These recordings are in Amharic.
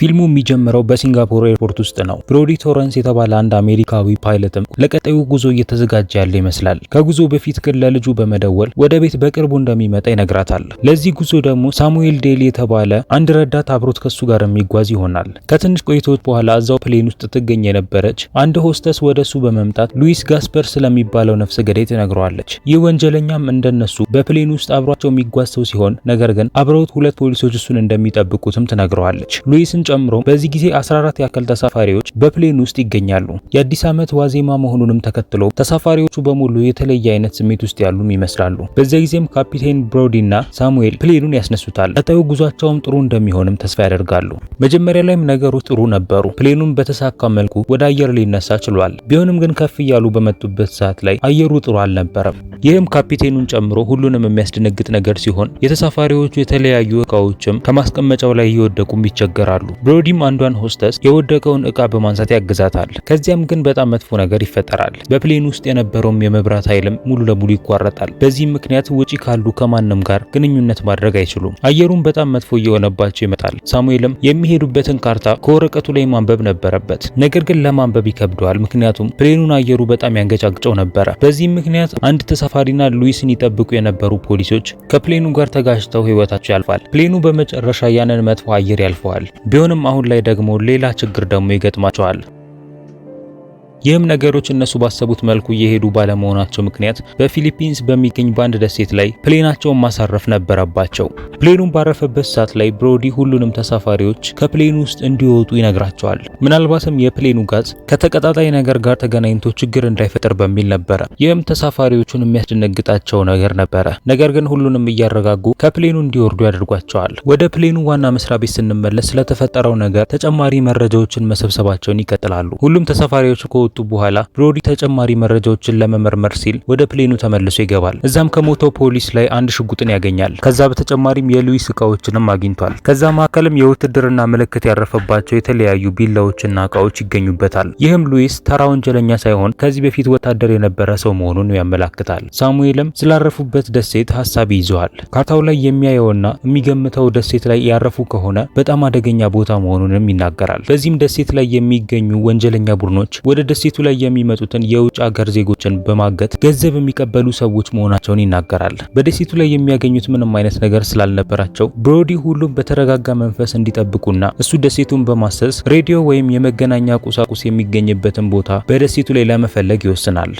ፊልሙ የሚጀምረው በሲንጋፖር ኤርፖርት ውስጥ ነው። ብሮዲ ቶረንስ የተባለ አንድ አሜሪካዊ ፓይለትም ለቀጣዩ ጉዞ እየተዘጋጀ ያለ ይመስላል። ከጉዞ በፊት ግን ለልጁ በመደወል ወደ ቤት በቅርቡ እንደሚመጣ ይነግራታል። ለዚህ ጉዞ ደግሞ ሳሙኤል ዴሊ የተባለ አንድ ረዳት አብሮት ከሱ ጋር የሚጓዝ ይሆናል። ከትንሽ ቆይታዎች በኋላ እዛው ፕሌን ውስጥ ትገኝ የነበረች አንድ ሆስተስ ወደሱ በመምጣት ሉዊስ ጋስፐር ስለሚባለው ነፍሰ ገዳይ ትነግረዋለች። ይህ ወንጀለኛም እንደነሱ በፕሌን ውስጥ አብሯቸው የሚጓዝ ሰው ሲሆን ነገር ግን አብረውት ሁለት ፖሊሶች እሱን እንደሚጠብቁትም ትነግረዋለች። ሉዊስን ጨምሮ በዚህ ጊዜ 14 ያክል ተሳፋሪዎች በፕሌን ውስጥ ይገኛሉ። የአዲስ ዓመት ዋዜማ መሆኑንም ተከትሎ ተሳፋሪዎቹ በሙሉ የተለየ አይነት ስሜት ውስጥ ያሉም ይመስላሉ። በዚህ ጊዜም ካፒቴን ብሮዲና ሳሙኤል ፕሌኑን ያስነሱታል። ቀጣዩ ጉዟቸውም ጥሩ እንደሚሆንም ተስፋ ያደርጋሉ። መጀመሪያ ላይም ነገሮች ጥሩ ነበሩ። ፕሌኑን በተሳካ መልኩ ወደ አየር ሊነሳ ችሏል። ቢሆንም ግን ከፍ እያሉ በመጡበት ሰዓት ላይ አየሩ ጥሩ አልነበረም። ይህም ካፒቴኑን ጨምሮ ሁሉንም የሚያስደነግጥ ነገር ሲሆን የተሳፋሪዎቹ የተለያዩ እቃዎችም ከማስቀመጫው ላይ እየወደቁም ይቸገራሉ። ብሮዲም አንዷን ሆስተስ የወደቀውን እቃ በማንሳት ያግዛታል። ከዚያም ግን በጣም መጥፎ ነገር ይፈጠራል። በፕሌን ውስጥ የነበረውም የመብራት ኃይልም ሙሉ ለሙሉ ይቋረጣል። በዚህም ምክንያት ውጪ ካሉ ከማንም ጋር ግንኙነት ማድረግ አይችሉም። አየሩም በጣም መጥፎ እየሆነባቸው ይመጣል። ሳሙኤልም የሚሄዱበትን ካርታ ከወረቀቱ ላይ ማንበብ ነበረበት። ነገር ግን ለማንበብ ይከብደዋል። ምክንያቱም ፕሌኑን አየሩ በጣም ያንገጫግጨው ነበረ። በዚህም ምክንያት አንድ ተሳፋሪና ሉዊስን ይጠብቁ የነበሩ ፖሊሶች ከፕሌኑ ጋር ተጋጭተው ህይወታቸው ያልፋል። ፕሌኑ በመጨረሻ ያንን መጥፎ አየር ያልፈዋል። ቢሆንም አሁን ላይ ደግሞ ሌላ ችግር ደግሞ ይገጥማቸዋል። ይህም ነገሮች እነሱ ባሰቡት መልኩ እየሄዱ ባለመሆናቸው ምክንያት በፊሊፒንስ በሚገኝ ባንድ ደሴት ላይ ፕሌናቸውን ማሳረፍ ነበረባቸው። ፕሌኑን ባረፈበት ሰዓት ላይ ብሮዲ ሁሉንም ተሳፋሪዎች ከፕሌኑ ውስጥ እንዲወጡ ይነግራቸዋል። ምናልባትም የፕሌኑ ጋዝ ከተቀጣጣይ ነገር ጋር ተገናኝቶ ችግር እንዳይፈጠር በሚል ነበረ። ይህም ተሳፋሪዎቹን የሚያስደነግጣቸው ነገር ነበረ። ነገር ግን ሁሉንም እያረጋጉ ከፕሌኑ እንዲወርዱ ያደርጓቸዋል። ወደ ፕሌኑ ዋና መስሪያ ቤት ስንመለስ ስለተፈጠረው ነገር ተጨማሪ መረጃዎችን መሰብሰባቸውን ይቀጥላሉ። ሁሉም ተሳፋሪዎች በኋላ ብሮዲ ተጨማሪ መረጃዎችን ለመመርመር ሲል ወደ ፕሌኑ ተመልሶ ይገባል። እዛም ከሞተው ፖሊስ ላይ አንድ ሽጉጥን ያገኛል። ከዛ በተጨማሪም የሉዊስ እቃዎችንም አግኝቷል። ከዛ መካከልም የውትድርና ምልክት ያረፈባቸው የተለያዩ ቢላዎችና እቃዎች ይገኙበታል። ይህም ሉዊስ ተራ ወንጀለኛ ሳይሆን ከዚህ በፊት ወታደር የነበረ ሰው መሆኑን ያመላክታል። ሳሙኤልም ስላረፉበት ደሴት ሀሳብ ይዘዋል። ካርታው ላይ የሚያየውና የሚገምተው ደሴት ላይ ያረፉ ከሆነ በጣም አደገኛ ቦታ መሆኑንም ይናገራል። በዚህም ደሴት ላይ የሚገኙ ወንጀለኛ ቡድኖች ወደ ደሴቱ ላይ የሚመጡትን የውጭ ሀገር ዜጎችን በማገት ገንዘብ የሚቀበሉ ሰዎች መሆናቸውን ይናገራል። በደሴቱ ላይ የሚያገኙት ምንም አይነት ነገር ስላልነበራቸው ብሮዲ ሁሉም በተረጋጋ መንፈስ እንዲጠብቁና እሱ ደሴቱን በማሰስ ሬዲዮ ወይም የመገናኛ ቁሳቁስ የሚገኝበትን ቦታ በደሴቱ ላይ ለመፈለግ ይወስናል።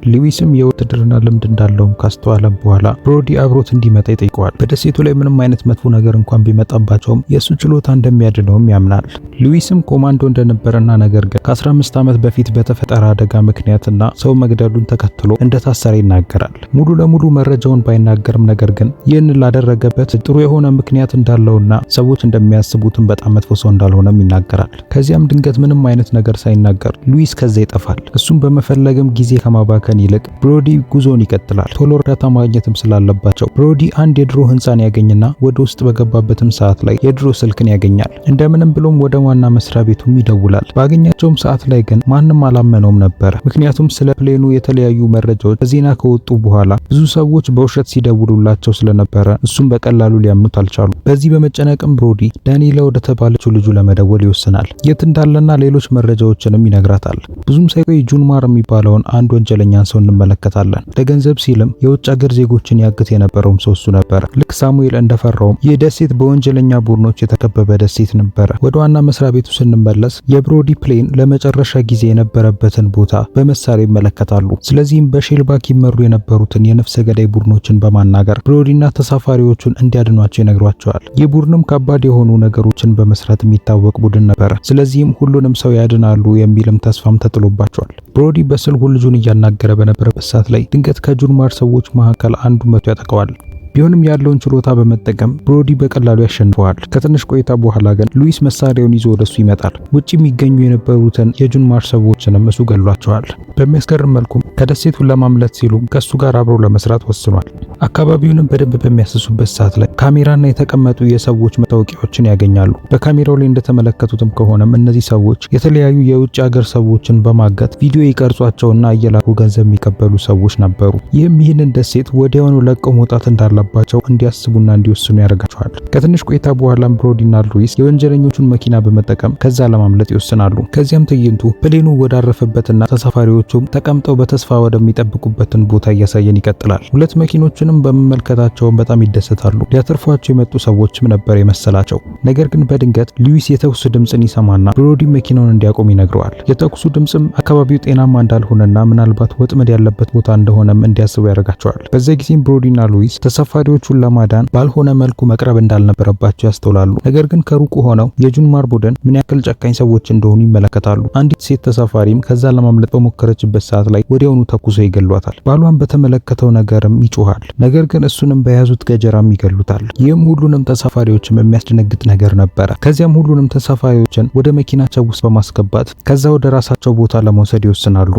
ሉዊስም የውትድርና ልምድ እንዳለውም ካስተዋለም በኋላ ብሮዲ አብሮት እንዲመጣ ይጠይቀዋል። በደሴቱ ላይ ምንም አይነት መጥፎ ነገር እንኳን ቢመጣባቸውም የሱ ችሎታ እንደሚያድነውም ያምናል። ሉዊስም ኮማንዶ እንደነበረና ነገር ግን ከ15 ዓመት በፊት በተፈጠረ አደጋ ምክንያትና ሰው መግደሉን ተከትሎ እንደታሰረ ይናገራል። ሙሉ ለሙሉ መረጃውን ባይናገርም ነገር ግን ይህን ላደረገበት ጥሩ የሆነ ምክንያት እንዳለውና ሰዎች እንደሚያስቡትም በጣም መጥፎ ሰው እንዳልሆነም ይናገራል። ከዚያም ድንገት ምንም አይነት ነገር ሳይናገር ሉዊስ ከዛ ይጠፋል። እሱም በመፈለግም ጊዜ ከማባከን ይልቅ ብሮዲ ጉዞን ይቀጥላል። ቶሎ እርዳታ ማግኘትም ስላለባቸው ብሮዲ አንድ የድሮ ህንፃን ያገኝና ወደ ውስጥ በገባበትም ሰዓት ላይ የድሮ ስልክን ያገኛል። እንደምንም ብሎም ወደ ዋና መስሪያ ቤቱም ይደውላል። ባገኛቸውም ሰዓት ላይ ግን ማንም አላመነውም ነበር። ምክንያቱም ስለ ፕሌኑ የተለያዩ መረጃዎች ዜና ከወጡ በኋላ ብዙ ሰዎች በውሸት ሲደውሉላቸው ስለነበረ እሱም በቀላሉ ሊያምኑት አልቻሉ። በዚህ በመጨነቅም ብሮዲ ዳኒላ ወደ ተባለችው ልጁ ለመደወል ይወስናል። የት እንዳለና ሌሎች መረጃዎችንም ይነግራታል። ብዙም ሳይቆይ ጁንማር የሚባለውን አንድ ወንጀለኛ ሰው እንመለከታለን። ለገንዘብ ሲልም የውጭ ሀገር ዜጎችን ያግት የነበረውም ሰው እሱ ነበር። ልክ ሳሙኤል እንደፈራውም ይህ ደሴት በወንጀለኛ ቡድኖች የተከበበ ደሴት ነበር። ወደ ዋና መስሪያ ቤቱ ስንመለስ የብሮዲ ፕሌን ለመጨረሻ ጊዜ የነበረበትን ቦታ በመሳሪያ ይመለከታሉ። ስለዚህም በሼልባክ ይመሩ የነበሩትን የነፍሰ ገዳይ ቡድኖችን በማናገር ብሮዲና ተሳፋሪዎቹን እንዲያድኗቸው ይነግሯቸዋል። ይህ ቡድንም ከባድ የሆኑ ነገሮችን በመስራት የሚታወቅ ቡድን ነበር። ስለዚህም ሁሉንም ሰው ያድናሉ የሚልም ተስፋም ተጥሎባቸዋል። ብሮዲ በስልኩ ልጁን እያናገረ በነበረበት ሰዓት ላይ ድንገት ከጁንማር ሰዎች መካከል አንዱ መቶ ያጠቀዋል። ቢሆንም ያለውን ችሎታ በመጠቀም ብሮዲ በቀላሉ ያሸንፈዋል። ከትንሽ ቆይታ በኋላ ግን ሉዊስ መሳሪያውን ይዞ ወደሱ ይመጣል። ውጪ የሚገኙ የነበሩትን የጁንማር ሰዎችንም እሱ ገሏቸዋል። በሚያስገርም መልኩም ከደሴቱ ለማምለጥ ሲሉም ከሱ ጋር አብረው ለመስራት ወስኗል። አካባቢውንም በደንብ በሚያስሱበት ሰዓት ላይ ካሜራና የተቀመጡ የሰዎች መታወቂያዎችን ያገኛሉ። በካሜራው ላይ እንደተመለከቱትም ከሆነም እነዚህ ሰዎች የተለያዩ የውጭ ሀገር ሰዎችን በማገት ቪዲዮ ይቀርጿቸውና እየላኩ ገንዘብ የሚቀበሉ ሰዎች ነበሩ። ይህንን ደሴት ወዲያውኑ ለቀው መውጣት እንዳለ እንዳለባቸው እንዲያስቡና እንዲወስኑ ያደርጋቸዋል። ከትንሽ ቆይታ በኋላም ብሮዲና ሉዊስ የወንጀለኞቹን መኪና በመጠቀም ከዛ ለማምለጥ ይወስናሉ። ከዚያም ትዕይንቱ ፕሌኑ ወዳረፈበትና ተሳፋሪዎቹም ተቀምጠው በተስፋ ወደሚጠብቁበትን ቦታ እያሳየን ይቀጥላል። ሁለት መኪኖችንም በመመልከታቸውም በጣም ይደሰታሉ። ሊያተርፏቸው የመጡ ሰዎችም ነበር የመሰላቸው። ነገር ግን በድንገት ሉዊስ የተኩስ ድምጽን ይሰማና ብሮዲ መኪናውን እንዲያቆም ይነግረዋል። የተኩሱ ድምጽም አካባቢው ጤናማ እንዳልሆነና ምናልባት ወጥመድ ያለበት ቦታ እንደሆነም እንዲያስቡ ያደርጋቸዋል። በዚያ ጊዜም ብሮዲና ሉዊስ ተሳፋሪዎቹን ለማዳን ባልሆነ መልኩ መቅረብ እንዳልነበረባቸው ያስተውላሉ። ነገር ግን ከሩቁ ሆነው የጁንማር ቡድን ምን ያክል ጨካኝ ሰዎች እንደሆኑ ይመለከታሉ። አንዲት ሴት ተሳፋሪም ከዛ ለማምለጥ በሞከረችበት ሰዓት ላይ ወዲያውኑ ተኩሶ ይገሏታል። ባሏን በተመለከተው ነገርም ይጮሃል። ነገር ግን እሱንም በያዙት ገጀራም ይገሉታል። ይህም ሁሉንም ተሳፋሪዎችም የሚያስደነግጥ ነገር ነበረ። ከዚያም ሁሉንም ተሳፋሪዎችን ወደ መኪናቸው ውስጥ በማስገባት ከዛ ወደ ራሳቸው ቦታ ለመውሰድ ይወስናሉ።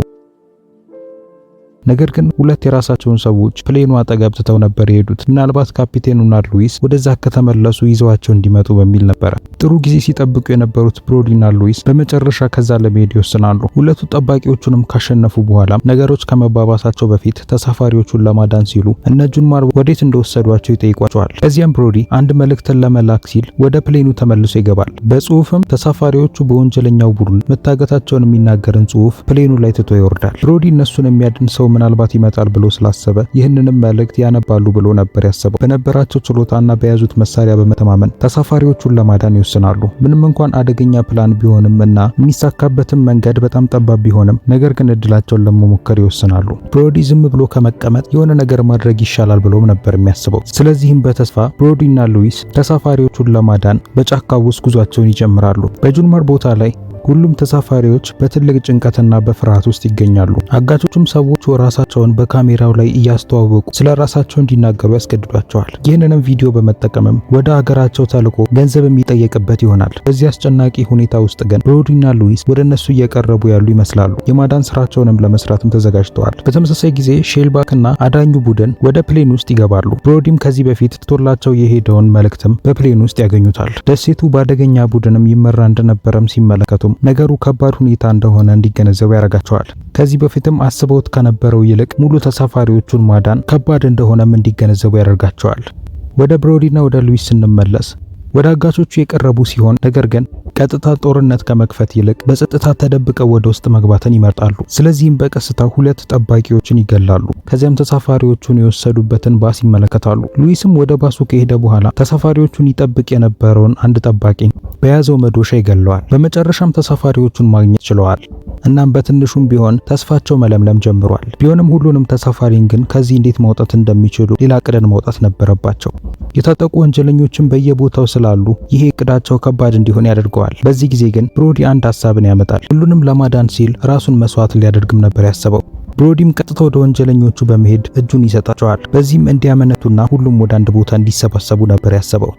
ነገር ግን ሁለት የራሳቸውን ሰዎች ፕሌኑ አጠገብ ትተው ነበር የሄዱት። ምናልባት ካፒቴኑና ሉዊስ ወደዛ ከተመለሱ ይዘዋቸው እንዲመጡ በሚል ነበር። ጥሩ ጊዜ ሲጠብቁ የነበሩት ብሮዲና ሉዊስ በመጨረሻ ከዛ ለመሄድ ይወስናሉ። ሁለቱ ጠባቂዎቹንም ካሸነፉ በኋላ ነገሮች ከመባባሳቸው በፊት ተሳፋሪዎቹን ለማዳን ሲሉ እነ ጁንማር ወዴት እንደወሰዷቸው ይጠይቋቸዋል። ከዚያም ብሮዲ አንድ መልእክትን ለመላክ ሲል ወደ ፕሌኑ ተመልሶ ይገባል። በጽሁፍም ተሳፋሪዎቹ በወንጀለኛው ቡድን መታገታቸውን የሚናገርን ጽሁፍ ፕሌኑ ላይ ትቶ ይወርዳል። ብሮዲ እነሱን የሚያድን ሰው ምናልባት ይመጣል ብሎ ስላሰበ ይህንንም መልእክት ያነባሉ ብሎ ነበር ያሰበው። በነበራቸው ችሎታና በያዙት መሳሪያ በመተማመን ተሳፋሪዎቹን ለማዳን ይወስናሉ። ምንም እንኳን አደገኛ ፕላን ቢሆንም እና የሚሳካበትም መንገድ በጣም ጠባብ ቢሆንም ነገር ግን እድላቸውን ለመሞከር ይወስናሉ። ብሮዲ ዝም ብሎ ከመቀመጥ የሆነ ነገር ማድረግ ይሻላል ብሎም ነበር የሚያስበው። ስለዚህም በተስፋ ብሮዲና ሉዊስ ተሳፋሪዎቹን ለማዳን በጫካ ውስጥ ጉዟቸውን ይጀምራሉ። በጁንማር ቦታ ላይ ሁሉም ተሳፋሪዎች በትልቅ ጭንቀትና በፍርሃት ውስጥ ይገኛሉ። አጋቾቹም ሰዎች ራሳቸውን በካሜራው ላይ እያስተዋወቁ ስለ ራሳቸው እንዲናገሩ ያስገድዷቸዋል። ይህንንም ቪዲዮ በመጠቀምም ወደ ሀገራቸው ተልኮ ገንዘብ የሚጠየቅበት ይሆናል። በዚህ አስጨናቂ ሁኔታ ውስጥ ግን ብሮዲና ሉዊስ ወደ እነሱ እየቀረቡ ያሉ ይመስላሉ። የማዳን ስራቸውንም ለመስራትም ተዘጋጅተዋል። በተመሳሳይ ጊዜ ሼልባክና አዳኙ ቡድን ወደ ፕሌን ውስጥ ይገባሉ። ብሮዲም ከዚህ በፊት ትቶላቸው የሄደውን መልእክትም በፕሌን ውስጥ ያገኙታል። ደሴቱ በአደገኛ ቡድንም ይመራ እንደነበረም ሲመለከቱም ነገሩ ከባድ ሁኔታ እንደሆነ እንዲገነዘቡ ያደርጋቸዋል። ከዚህ በፊትም አስበውት ከነበረው ይልቅ ሙሉ ተሳፋሪዎቹን ማዳን ከባድ እንደሆነም እንዲገነዘቡ ያደርጋቸዋል። ወደ ብሮዲና ወደ ሉዊስ ስንመለስ ወደ አጋቾቹ የቀረቡ ሲሆን ነገር ግን ቀጥታ ጦርነት ከመክፈት ይልቅ በጸጥታ ተደብቀው ወደ ውስጥ መግባትን ይመርጣሉ። ስለዚህም በቀስታ ሁለት ጠባቂዎችን ይገላሉ። ከዚያም ተሳፋሪዎቹን የወሰዱበትን ባስ ይመለከታሉ። ሉዊስም ወደ ባሱ ከሄደ በኋላ ተሳፋሪዎቹን ይጠብቅ የነበረውን አንድ ጠባቂ በያዘው መዶሻ ይገለዋል። በመጨረሻም ተሳፋሪዎቹን ማግኘት ችለዋል። እናም በትንሹም ቢሆን ተስፋቸው መለምለም ጀምሯል። ቢሆንም ሁሉንም ተሳፋሪን ግን ከዚህ እንዴት ማውጣት እንደሚችሉ ሌላ እቅድን ማውጣት ነበረባቸው። የታጠቁ ወንጀለኞችን በየቦታው ስላሉ ይሄ እቅዳቸው ከባድ እንዲሆን ያደርገዋል። በዚህ ጊዜ ግን ብሮዲ አንድ ሐሳብን ያመጣል። ሁሉንም ለማዳን ሲል ራሱን መስዋዕት ሊያደርግም ነበር ያሰበው። ብሮዲም ቀጥታ ወደ ወንጀለኞቹ በመሄድ እጁን ይሰጣቸዋል። በዚህም እንዲያመነቱና ሁሉም ወደ አንድ ቦታ እንዲሰባሰቡ ነበር ያሰበው።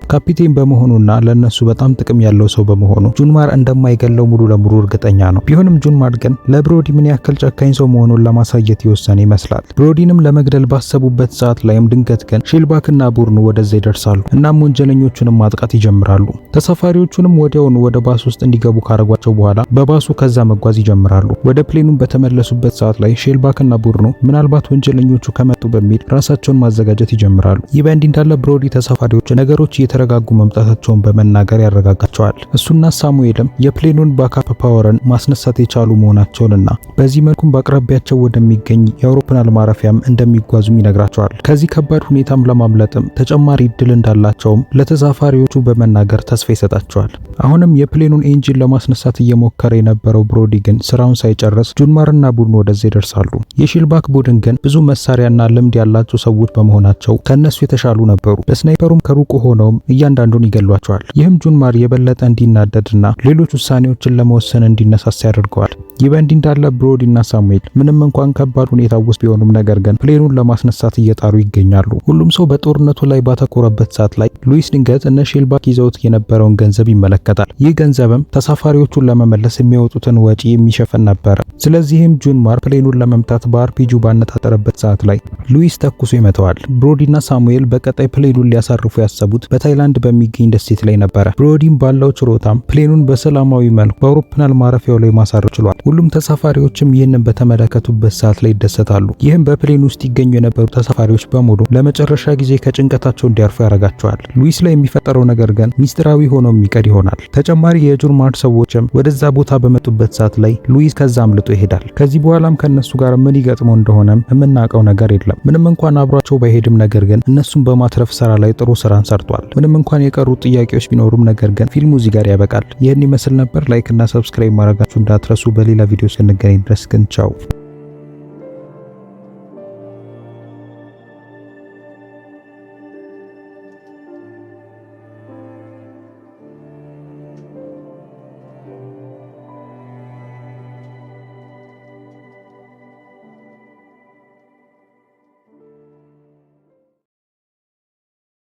ካፒቴን በመሆኑና ለነሱ በጣም ጥቅም ያለው ሰው በመሆኑ ጁንማር እንደማይገለው ሙሉ ለሙሉ እርግጠኛ ነው። ቢሆንም ጁንማር ግን ለብሮዲ ምን ያክል ጨካኝ ሰው መሆኑን ለማሳየት የወሰነ ይመስላል። ብሮዲንም ለመግደል ባሰቡበት ሰዓት ላይም ድንገት ግን ሼልባክና ቡርኑ ወደዛ ይደርሳሉ። እናም ወንጀለኞቹንም ማጥቃት ይጀምራሉ። ተሳፋሪዎቹንም ወዲያውኑ ወደ ባስ ውስጥ እንዲገቡ ካረጓቸው በኋላ በባሱ ከዛ መጓዝ ይጀምራሉ። ወደ ፕሌኑም በተመለሱበት ሰዓት ላይ ሼልባክና ቡርኑ ምናልባት ወንጀለኞቹ ከመጡ በሚል ራሳቸውን ማዘጋጀት ይጀምራሉ። ይህ በእንዲህ እንዳለ ብሮዲ ተሳፋሪዎች ነገሮች የተረጋጉ መምጣታቸውን በመናገር ያረጋጋቸዋል። እሱና ሳሙኤልም የፕሌኑን ባካፕ ፓወርን ማስነሳት የቻሉ መሆናቸውንና በዚህ መልኩም በአቅራቢያቸው ወደሚገኝ የአውሮፕላን ማረፊያም እንደሚጓዙም ይነግራቸዋል። ከዚህ ከባድ ሁኔታም ለማምለጥም ተጨማሪ እድል እንዳላቸውም ለተሳፋሪዎቹ በመናገር ተስፋ ይሰጣቸዋል። አሁንም የፕሌኑን ኢንጂን ለማስነሳት እየሞከረ የነበረው ብሮዲ ግን ስራውን ሳይጨርስ ጁንማርና ቡድኑ ወደዛ ይደርሳሉ። የሼልባክ ቡድን ግን ብዙ መሳሪያና ልምድ ያላቸው ሰዎች በመሆናቸው ከነሱ የተሻሉ ነበሩ። በስናይፐሩም ከሩቁ ሆነውም እያንዳንዱን ይገሏቸዋል። ይህም ጁንማር የበለጠ እንዲናደድና ሌሎች ውሳኔዎችን ለመወሰን እንዲነሳሳ ያደርገዋል። ይህ በእንዲህ እንዳለ ብሮዲና ሳሙኤል ምንም እንኳን ከባድ ሁኔታ ውስጥ ቢሆኑም ነገር ግን ፕሌኑን ለማስነሳት እየጣሩ ይገኛሉ። ሁሉም ሰው በጦርነቱ ላይ ባተኮረበት ሰዓት ላይ ሉዊስ ድንገት እነ ሼልባክ ይዘውት የነበረውን ገንዘብ ይመለከታል። ይህ ገንዘብም ተሳፋሪዎቹን ለመመለስ የሚያወጡትን ወጪ የሚሸፍን ነበር። ስለዚህም ጁንማር ፕሌኑን ለመምታት በአርፒጂ ባነጣጠረበት ሰዓት ላይ ሉዊስ ተኩሶ ይመተዋል። ብሮዲና ሳሙኤል በቀጣይ ፕሌኑን ሊያሳርፉ ያሰቡት በታይላንድ አይላንድ በሚገኝ ደሴት ላይ ነበረ። ብሮዲም ባለው ችሎታም ፕሌኑን በሰላማዊ መልኩ በአውሮፕላን ማረፊያው ላይ ማሳረፍ ችሏል። ሁሉም ተሳፋሪዎችም ይህንን በተመለከቱበት ሰዓት ላይ ይደሰታሉ። ይህም በፕሌን ውስጥ ይገኙ የነበሩ ተሳፋሪዎች በሙሉ ለመጨረሻ ጊዜ ከጭንቀታቸው እንዲያርፉ ያደርጋቸዋል። ሉዊስ ላይ የሚፈጠረው ነገር ግን ሚስጥራዊ ሆኖ የሚቀር ይሆናል። ተጨማሪ የጁርማድ ሰዎችም ወደዛ ቦታ በመጡበት ሰዓት ላይ ሉዊስ ከዛ አምልጦ ይሄዳል። ከዚህ በኋላም ከነሱ ጋር ምን ይገጥመው እንደሆነም የምናውቀው ነገር የለም። ምንም እንኳን አብሯቸው ባይሄድም ነገር ግን እነሱን በማትረፍ ስራ ላይ ጥሩ ስራን ሰርቷል። ምንም እንኳን የቀሩ ጥያቄዎች ቢኖሩም ነገር ግን ፊልሙ እዚህ ጋር ያበቃል። ይህን ይመስል ነበር። ላይክ እና ሰብስክራይብ ማድረጋችሁ እንዳትረሱ። በሌላ ቪዲዮ እስክንገናኝ ድረስ ግን ቻው።